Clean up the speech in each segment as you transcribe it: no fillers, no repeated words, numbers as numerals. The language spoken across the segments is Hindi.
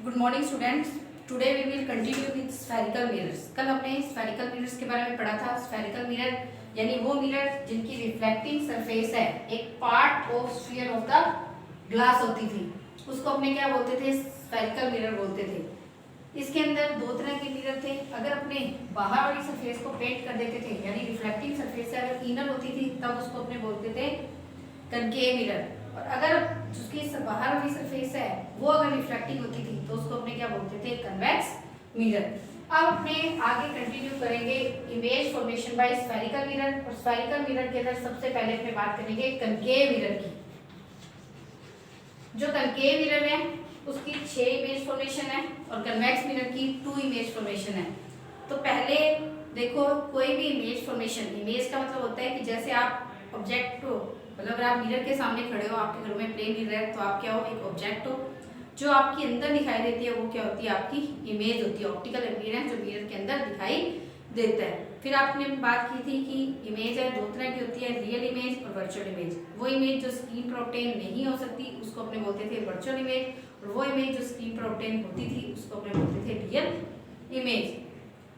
Good morning students. Today we will continue with spherical mirrors. कल हमने स्फेरिकल मिरर्स के बारे में पढ़ा था। स्फेरिकल मिरर यानी वो मिरर जिनकी रिफ्लेक्टिंग सरफेस है एक part of sphere of the glass होती थी, उसको अपने क्या बोलते थे? स्फेरिकल मिरर बोलते थे। इसके अंदर दो तरह के मिरर थे। अगर अपने बाहर वाली सरफेस को पेंट कर देते थे यानी रिफ्लेक्टिंग सरफेस से अगर इनर होती थी तब उसको अपने बोलते थे कनकेव मिरर, और अगर जिसकी बाहर वाली सरफेस है वो अगर रिफ्लेक्टिंग होती थी तो उसको अपने क्या बोलते थे? Convex mirror. अब अपने आगे कंटिन्यू करेंगे image formation by spherical mirror, और स्फेरिकल मिरर के अंदर सबसे पहले अपने बात करेंगे कनकेव मिरर की। जो कनकेव मिरर है उसकी 6 इमेज फॉर्मेशन है और कन्वेक्स मिरर की 2 इमेज फॉर्मेशन है। तो पहले देखो, कोई भी इमेज फॉर्मेशन, इमेज का मतलब होता है कि जैसे आप ऑब्जेक्ट हो, मतलब अगर आप मिरर के सामने खड़े हो, आपके घर में प्लेन मिरर है तो आप क्या हो? एक ऑब्जेक्ट हो। जो आपके अंदर दिखाई देती है वो क्या होती है? आपकी इमेज होती है, ऑप्टिकल अपीयरेंस जो मिरर के अंदर दिखाई देता है। फिर आपने बात की थी कि इमेज है दो तरह की होती है, रियल इमेज और वर्चुअल इमेज। वो इमेज जो स्क्रीन पर ऑब्टेन नहीं हो सकती उसको अपने बोलते थे वर्चुअल इमेज, और वो इमेज जो स्क्रीन पर ऑब्टेन होती थी उसको अपने बोलते थे रियल इमेज।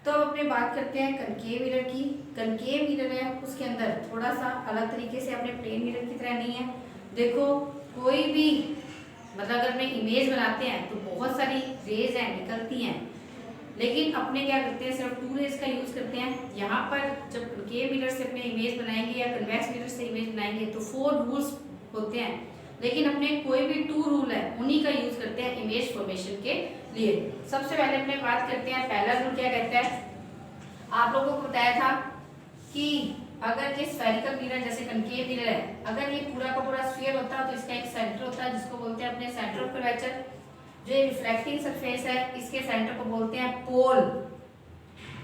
तो अब अपने बात करते हैं कनकेव मिरर की। कनकेव मिरर है उसके अंदर थोड़ा सा अलग तरीके से, अपने प्लेन मिरर की तरह नहीं है। देखो, कोई भी मतलब अगर अपने इमेज बनाते हैं तो बहुत सारी रेज हैं निकलती हैं, लेकिन अपने क्या करते हैं? सिर्फ 2 रेज का यूज करते हैं। यहाँ पर जब कनकेव मिरर से अपने इमेज बनाएंगे या कन्वेक्स मिरर से इमेज बनाएंगे तो 4 रूल्स होते हैं, लेकिन अपने कोई भी 2 रूल है उन्हीं का यूज करते हैं इमेज फॉर्मेशन के लिए। सबसे पहले अपने बात करते हैं पहला रूल क्या कहता है। आप लोगों को बताया था कि अगर ये स्फेरिकल मिरर जैसे कनकेव मिरर है, अगर ये पूरा का पूरा स्फीयर होता तो इसका एक सेंटर होता है जिसको बोलते हैं अपने सेंटर ऑफ कर्वेचर। जो रिफ्लेक्टिंग सरफेस है इसके सेंटर को बोलते हैं पोल,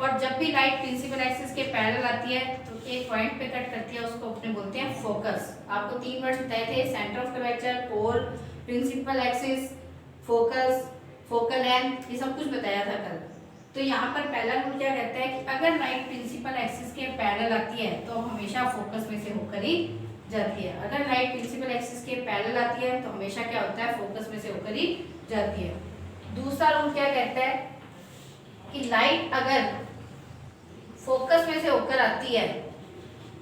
और जब भी लाइट प्रिंसिपल एक्सिस के पैरेलल आती है तो एक पॉइंट पे कट करती है, उसको अपने बोलते हैं फोकस। आपको 3 वर्ड्स बताए थे, centre of curvature, pole, principal axis, focus, focal length, ये सब कुछ बताया था कल। तो यहाँ पर पहला रूल क्या कहता है कि अगर लाइट प्रिंसिपल एक्सिस के पैरेलल आती है तो हमेशा फोकस में से होकर ही जाती है। अगर लाइट प्रिंसिपल एक्सिस के पैरेलल आती है तो हमेशा क्या होता है? फोकस में से होकर ही जाती है। दूसरा रूल क्या कहता है कि लाइट अगर फोकस में से होकर आती है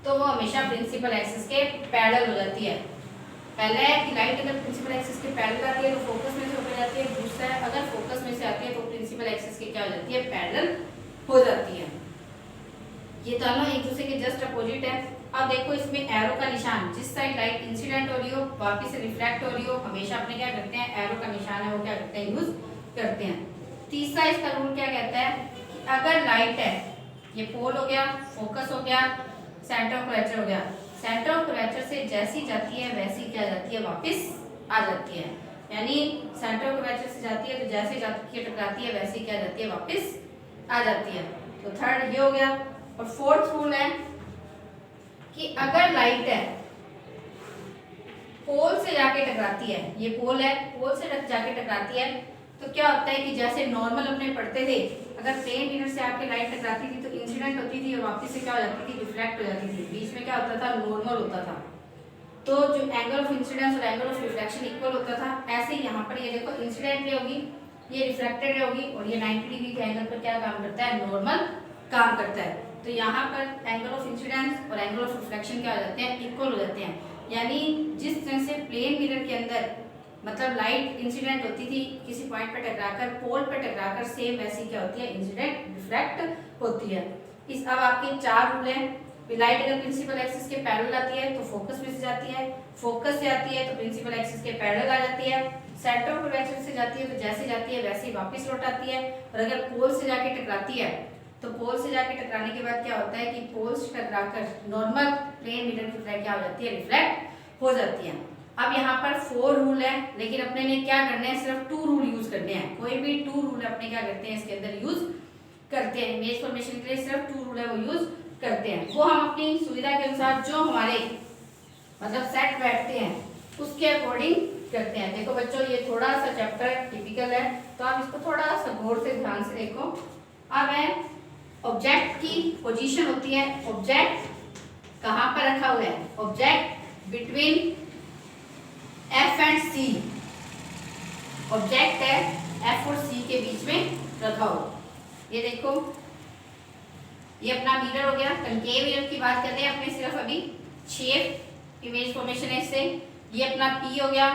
तो वो हमेशा प्रिंसिपल एक्सिस के पैरेलल हो जाती है। पहला है कि लाइट अगर प्रिंसिपल एक्सिस के पैरेलल आती है तो फोकस में से होकर जाती है। दूसरा है अगर फोकस में से आती है तो प्रिंसिपल एक्सिस के क्या हो जाती है? पैरेलल हो जाती है। ये दोनों एक दूसरे के जस्ट अपोजिट है। अब देखो, इसमें एरो का निशान, जिस साइड लाइट इंसिडेंट हो रही हो वापस से रिफ्लेक्ट हो रही हो, हमेशा अपने क्या करते हैं? एरो का निशान है वो क्या करते हैं? यूज करते हैं। तीसरा इसका रूल क्या कहता है कि अगर लाइट है, ये पोल हो गया, फोकस हो गया, सेंटर ऑफ कर्वेचर हो गया, सेंटर ऑफ कर्वेचर से जैसी जाती है वैसी क्या जाती है? वापस आ जाती है। यानी सेंटर ऑफ कर्वेचर से जाती है तो जैसे जाती है टकराती है वैसी क्या जाती है? वापस आ जाती है। तो थर्ड ये हो गया। और फोर्थ रूल है कि अगर लाइट है पोल से जाके टकराती है, ये पोल है, पोल से जाके टकराती है तो क्या होता है कि जैसे नॉर्मल अपने पढ़ते थे, अगर प्लेन मिरर से आके लाइट टकराती थी तो इंसिडेंट होती थी और वापस से क्या हो जाती थी? रिफ्लेक्ट हो जाती थी। बीच में क्या होता था? नॉर्मल होता था। तो जो एंगल ऑफ इंसिडेंस और एंगल ऑफ रिफ्लेक्शन इक्वल होता था, ऐसे ही यहाँ पर ये देखो इंसिडेंट रे होगी, ये रिफ्लेक्टेड रे होगी, और ये 90 डिग्री के एंगल पर क्या काम करता है? नॉर्मल काम करता है। तो यहाँ पर एंगल ऑफ इंसिडेंस और एंगल ऑफ रिफ्लेक्शन क्या हो जाते हैं? इक्वल हो जाते हैं। यानी जिस तरह से प्लेन मिरर के अंदर मतलब लाइट इंसिडेंट होती थी किसी पॉइंट पर टकराकर, पोल पर टकराकर, सेम वैसी क्या होती है? इंसिडेंट रिफ्लेक्ट होती है। इस अब आपके 4 रूल हैं। लाइट अगर प्रिंसिपल एक्सिस के पैरेलल आती है तो फोकस में से जाती है, फोकस से आती है तो प्रिंसिपल एक्सिस के पैरेलल आ जाती है, सेंटर ऑफ कर्वेचर से जाती है तो जैसे जाती है वैसे ही वापस लौट आती है, और अगर पोल से जाके टकराती है तो पोल से जाके टकराने के बाद क्या होता है कि पोल से टकराकर नॉर्मल प्लेन मिरर की तरह क्या हो जाती है? रिफ्लेक्ट हो जाती है। अब यहाँ पर 4 रूल है, लेकिन अपने ने क्या करने हैं? सिर्फ 2 रूल यूज करने हैं। कोई भी 2 रूल अपने क्या करते हैं? इसके अंदर यूज करते हैं। इमेज फॉर्मेशन के लिए सिर्फ 2 रूल है वो यूज करते हैं। वो हम अपनी सुविधा के अनुसार जो हमारे मतलब सेट बैठते हैं उसके अकॉर्डिंग करते हैं। देखो बच्चों, ये थोड़ा सा चैप्टर टिपिकल है तो आप इसको थोड़ा सा गौर से ध्यान से देखो। अब है ऑब्जेक्ट की पोजीशन होती है। ऑब्जेक्ट कहाँ पर रखा हुआ है? Object between F and C। Object है एफ और सी के बीच में रखा हो। ये देखो ये अपना मिरर हो गया, कनकेव मिरर की बात कर रहे हैं अपने सिर्फ अभी, 6 इमेज फॉर्मेशन है इससे। ये अपना पी हो गया,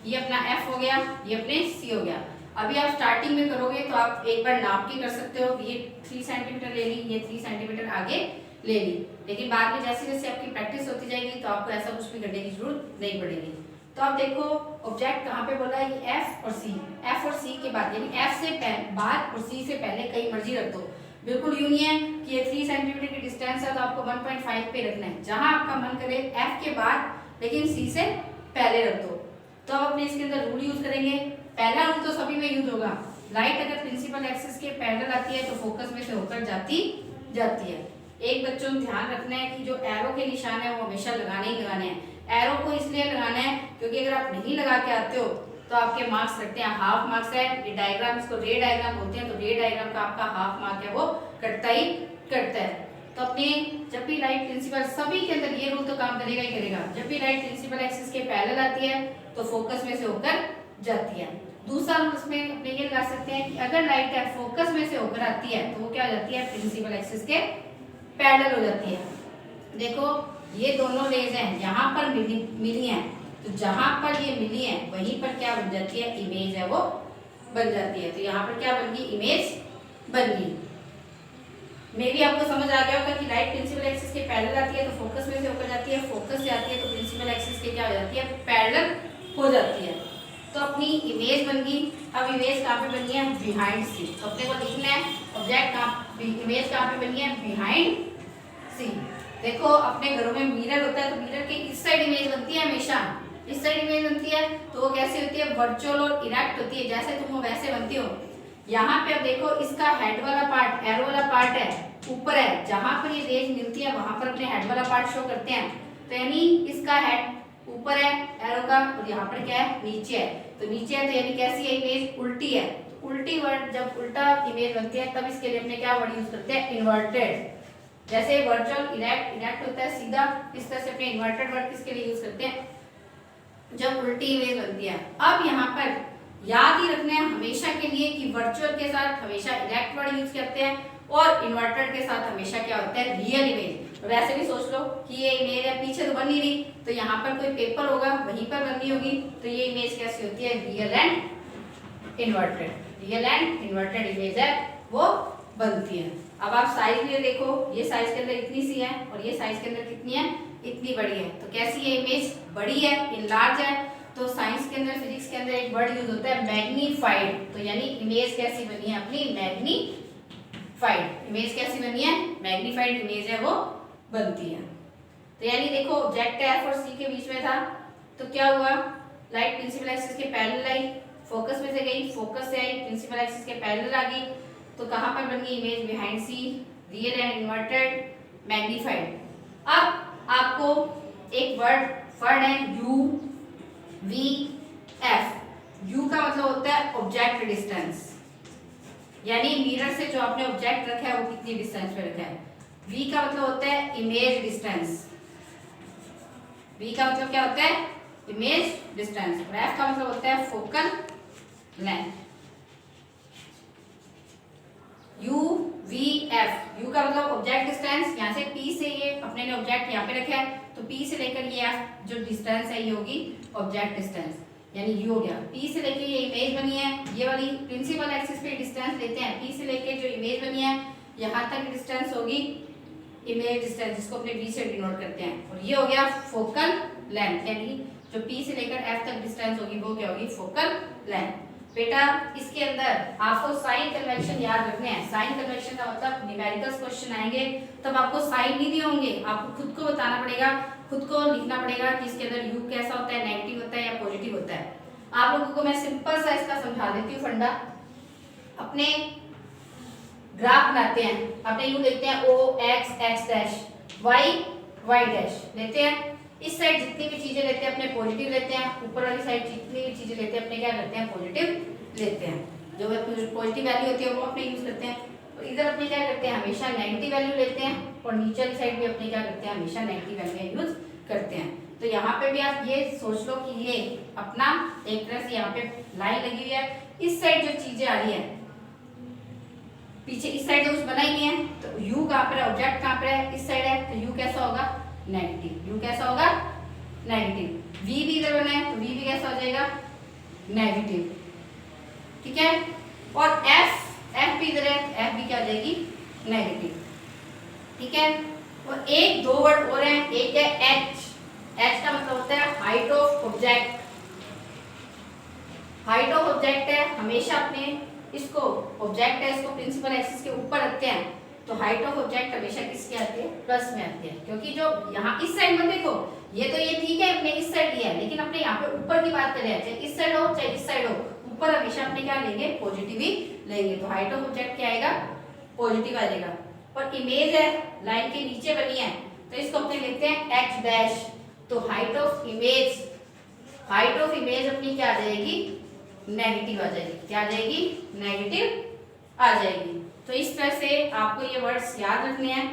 ये अपना एफ हो गया, ये अपने सी हो गया। अभी आप स्टार्टिंग में करोगे तो आप एक बार नाप के कर सकते हो, ये 3 सेंटीमीटर ले ली, ये 3 सेंटीमीटर आगे ले ली, लेकिन बाद में जैसे जैसे आपकी प्रैक्टिस होती जाएगी तो आपको ऐसा कुछ भी करने की जरूरत नहीं पड़ेगी। तो आप देखो ऑब्जेक्ट कहाँ पे बोला है, ये एफ और सी, एफ और सी के बाद, यानी एफ से बाद और सी से पहले कहीं मर्जी रख दो। बिल्कुल यूं नहीं है कि ये 3 सेंटीमीटर की डिस्टेंस है तो आपको 1.5 पे रखना है, जहां आपका मन करे एफ के बाद लेकिन सी से पहले रख दो। तो अब अपने इसके अंदर रूल यूज करेंगे। पहला रूल तो सभी में यूज होगा, लाइट अगर प्रिंसिपल एक्सिस के पैरेलल आती है तो फोकस में से होकर जाती है। एक बच्चों को ध्यान रखना है कि जो एरो के निशान है वो हमेशा लगाने ही लगाने हैं। एरो को इसलिए लगाना है क्योंकि अगर आप नहीं लगा के आते हो तो आपके मार्क्स कटते हैं, हाफ मार्क्स है। ये डायग्राम, इसको रे डायग्राम बोलते हैं, तो रे डायग्राम का आपका हाफ मार्क है वो कटता ही कटता है। तो अपने जब भी लाइट प्रिंसिपल, सभी के अंदर ये रूल तो काम करेगा ही करेगा, जब भी लाइट प्रिंसिपल एक्सिस के पैरेलल आती है तो फोकस में से होकर जाती है। दूसरा रूल इसमें अपने ये लगा सकते हैं कि अगर लाइट फोकस में से होकर आती है तो वो क्या हो जाती है, प्रिंसिपल एक्सिस के पैरेलल हो जाती है। देखो ये दोनों रेज हैं, यहाँ पर मिली हैं, तो जहां पर ये मिली है वहीं पर क्या बन जाती है, इमेज है वो बन जाती है। तो यहाँ पर क्या बन गई, इमेज बन गई। मे भी आपको समझ आ गया होगा कि लाइट प्रिंसिपल एक्सिस के पैरेलल आती है तो फोकस में से होकर जाती है, फोकस से आती है तो प्रिंसिपल एक्सिस के क्या हो जाती है, पैरेलल हो जाती है। तो अपनी इमेज बन गई। अब इमेज कहाँ पे बनी है, बिहाइंड सी। तो अपने को लिखना है ऑब्जेक्ट इमेज कहाँ पे बनी है, बिहाइंड सी। देखो अपने घरों में मिरर होता है तो मिरर के इस साइड इमेज बनती है, हमेशा इस साइड इमेज बनती है। तो वो कैसे होती है, वर्चुअल और इरेक्ट होती है, जैसे तुम हो वैसे बनती हो। यहाँ पे अब देखो इसका हेड वाला पार्ट, एरो वाला पार्ट है ऊपर है, जहां पर ये रेज मिलती है वहां पर अपने हेड वाला पार्ट शो करते हैं। तो यानी इसका हेड ऊपर है एरो का और यहाँ पर क्या है, नीचे है। तो नीचे है तो यानी कैसी है इमेज, उल्टी है। तो उल्टी वर्ड, जब उल्टा इमेज बनती है तब इसके लिए अपने क्या वर्ड यूज करते हैं, इन्वर्टेड। जैसे वर्चुअल इरेक्ट होता है सीधा, इस तरह से अपने इन्वर्टेड वर्ड किसके लिए यूज करते हैं, जब उल्टी इमेज बनती है। अब यहाँ पर याद ही रखना है हमेशा के लिए कि वर्चुअल के साथ हमेशा इरेक्ट वर्ड यूज करते हैं और इन्वर्टेड के साथ हमेशा क्या होता है, रियल इमेज। वैसे भी सोच लो कि ये इमेज है, पीछे तो बन नहीं रही, तो यहाँ पर कोई पेपर होगा वहीं पर बननी होगी, तो ये इमेज कैसी होती है, real and inverted. Real and inverted image है वो बनती है। अब आप साइज में देखो, ये साइज के अंदर इतनी सी है और ये साइज के अंदर कितनी है, इतनी बड़ी है। तो कैसी है इमेज, बड़ी है, इनलार्ज है। तो साइंस के अंदर, फिजिक्स के अंदर एक वर्ड यूज होता है मैग्नीफाइड। तो यानी इमेज कैसी बनी है अपनी, मैग्नीफाइड। इमेज कैसी बनी है, मैग्नीफाइड इमेज है वो बनती है। तो यानी देखो ऑब्जेक्ट एफ और सी के बीच में था तो क्या हुआ, लाइट प्रिंसिपल एक्सिस के पैरेलल आई, फोकस में से गई, फोकस से आई, प्रिंसिपल एक्सिस के पैरेलल आ गई, तो कहां पर बन गई image, behind C, real and inverted, magnified. अब आपको एक वर्ड है यू वी एफ। यू का मतलब होता है ऑब्जेक्ट डिस्टेंस, यानी मिरर से जो आपने ऑब्जेक्ट रखा है वो कितनी डिस्टेंस पे रखा है। वी का मतलब होता है इमेज डिस्टेंस, वी का मतलब क्या होता है, इमेज डिस्टेंस। और एफ का मतलब होता है focal length. You V F, you का मतलब ऑब्जेक्ट डिस्टेंस, यहाँ से पी से ये अपने ने ऑब्जेक्ट यहाँ पे रखा है तो पी से लेकर ये एफ जो डिस्टेंस है ये होगी ऑब्जेक्ट डिस्टेंस, यानी यू हो गया। पी से लेकर ये इमेज बनी है, ये वाली प्रिंसिपल एक्सिस पे डिस्टेंस लेते हैं, पी से लेकर जो इमेज बनी है यहाँ तक डिस्टेंस होगी इमेज डिस्टेंस, जिसको अपने वी से डिनोट करते हैं। और ये हो गया फोकल लेंथ, यानी जो पी से लेकर एफ तक डिस्टेंस होगी वो क्या होगी, फोकल लेंथ। बेटा इसके अंदर आपको साइन कन्वेंशन याद रखने हैं। साइन कन्वेंशन का मतलब न्यूमेरिकल्स क्वेश्चन आएंगे तब आपको साइन नहीं दिए होंगे, आपको खुद को बताना पड़ेगा, खुद को लिखना पड़ेगा कि इसके अंदर यू कैसा होता है, नेगेटिव होता है या पॉजिटिव होता है। आप लोगों को मैं सिंपल सा इसका समझा देती हूँ फंडा। अपने ग्राफ बनाते हैं, अपने यू लेते हैं O X X dash, Y Y dash लेते हैं। इस साइड जितनी भी चीजें लेते हैं अपने पॉजिटिव लेते हैं, ऊपर वाली साइड जितनी भी चीजें लेते हैं अपने क्या करते हैं, पॉजिटिव लेते हैं। जो पॉजिटिव वैल्यू होती है वो अपने यूज करते हैं। और इधर अपने क्या करते हैं, हमेशा नेगेटिव वैल्यू लेते हैं और नीचे वाली साइड भी अपने क्या करते हैं, हमेशा नेगेटिव वैल्यू यूज करते हैं। तो यहाँ पे भी आप ये सोच लो कि ये अपना एक तरह से यहाँ पे लाइन लगी हुई है, इस साइड जो चीजें आ रही है पीछे, इस साइड जो कुछ बना ही नहीं है, तो u कहाँ पर है, ऑब्जेक्ट कहाँ पर है, इस साइड है, तो u कैसा होगा, नेगेटिव। u कैसा होगा, नेगेटिव। v भी इधर बना है तो v भी कैसा हो जाएगा, नेगेटिव। ठीक है, और f भी इधर है, f भी क्या हो जाएगी, नेगेटिव। ठीक है, और एक दो वर्ड और हैं, एक है h। h का मतलब होता है height of object. Height of object है, हमेशा अपने इसको ऑब्जेक्ट है, इसको प्रिंसिपल एक्सिस के ऊपर रखते हैं, तो हाइट ऑफ ऑब्जेक्ट हमेशा किसके आती है, प्लस में आती है। क्योंकि जो यहाँ इस साइड में देखो, ये तो ये ठीक है, अपने इस साइड लिया है, लेकिन अपने यहाँ पे ऊपर की बात करें, चाहे इस साइड हो चाहे इस साइड हो, ऊपर हमेशा अपने क्या लेंगे, पॉजिटिव ही लेंगे। तो हाइट ऑफ ऑब्जेक्ट क्या आएगा, पॉजिटिव आ जाएगा। और इमेज है, लाइन के नीचे बनी है, तो इसको अपने लिखते हैं h डैश। तो height of image, height of image अपनी क्या आ जाएगी, नेगेटिव आ जाएगी। क्या आ जाएगी, नेगेटिव आ जाएगी। तो इस तरह से आपको ये वर्ड्स याद रखने हैं,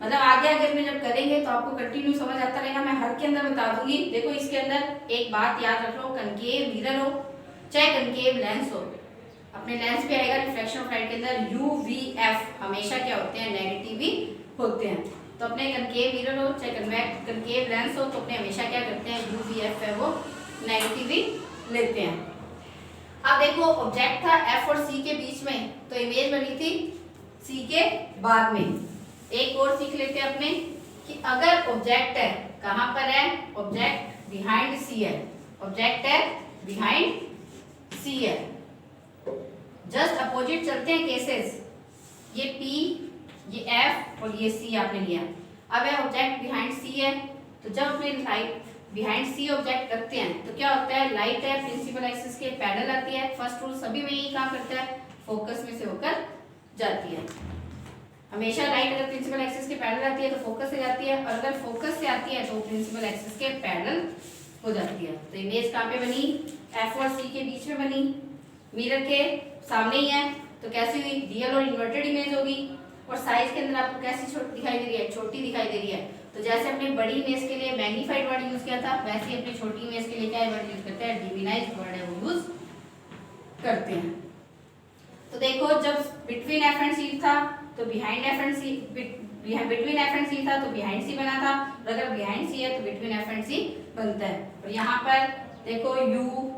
मतलब आगे आगे में जब करेंगे तो आपको कंटिन्यू समझ आता रहेगा। मैं हर के अंदर बता दूंगी। देखो इसके अंदर एक बात याद रख लो, कनकेव मिरर हो चाहे कनकेव लेंस हो, अपने लेंस पे आएगा रिफ्लेक्शन ऑफ लाइट के अंदर UVF हमेशा क्या होते हैं, नेगेटिव ही होते हैं। तो अपने कनकेव मिरर हो चाहे कनकेव लेंस हो, तो अपने हमेशा क्या करते हैं, UVF है वो नेगेटिव ही लेते हैं। अब देखो ऑब्जेक्ट था F और C के बीच में, तो इमेज बनी थी C के बाद में। एक और सीख लेते हैं अपने कि अगर ऑब्जेक्ट है, कहां पर है, ऑब्जेक्ट बिहाइंड C है, ऑब्जेक्ट है बिहाइंड C है, जस्ट अपोजिट चलते हैं केसेस, ये P, ये F और ये C आपने लिया। अब है ऑब्जेक्ट बिहाइंड C है, तो जब अपने लाइट बिहाइंड C ऑब्जेक्ट रखते हैं तो क्या होता है, लाइट है प्रिंसिपल एक्सिस के पैरेलल आती है। फर्स्ट रूल सभी में यही काम करता है, फोकस में से होकर जाती है। हमेशा लाइट अगर प्रिंसिपल एक्सिस के पैरेलल आती है तो फोकस से जाती है, और अगर फोकस से आती है तो प्रिंसिपल एक्सिस के पैरेलल हो जाती है। तो इमेज कहाँ पे बनी, F और C के बीच में बनी, मिरर के सामने ही है, तो कैसी हुई, रियल और इन्वर्टेड इमेज होगी। और साइज के अंदर आपको कैसी छोटी दिखाई दे रही है, छोटी दिखाई दे रही है। तो जैसे अपने बड़ी इमेज के लिए मैग्नीफाइड वर्ड यूज किया था, वैसे ही अपनी छोटी इमेज के लिए क्या वर्ड यूज करते हैं, डिविनाइज्ड वर्ड है वो यूज करते हैं। तो देखो जब बिटवीन F एंड C था तो behind F and C, between F and C था तो बिहाइंड C बना था, और अगर बिहाइंड C है तो बिटवीन F एंड C बनता है। और यहाँ पर देखो U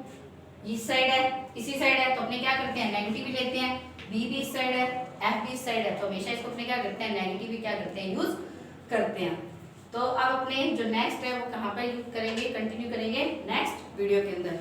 इस साइड है, इसी साइड है, तो अपने क्या करते हैं, नेगेटिव भी लेते हैं। B भी इस साइड है, F भी इस साइड है, तो हमेशा इसको अपने क्या करते हैं, नेगेटिव भी क्या करते हैं, यूज करते हैं। तो अब अपने जो नेक्स्ट है वो कहाँ पर यूज करेंगे, कंटिन्यू करेंगे नेक्स्ट वीडियो के अंदर।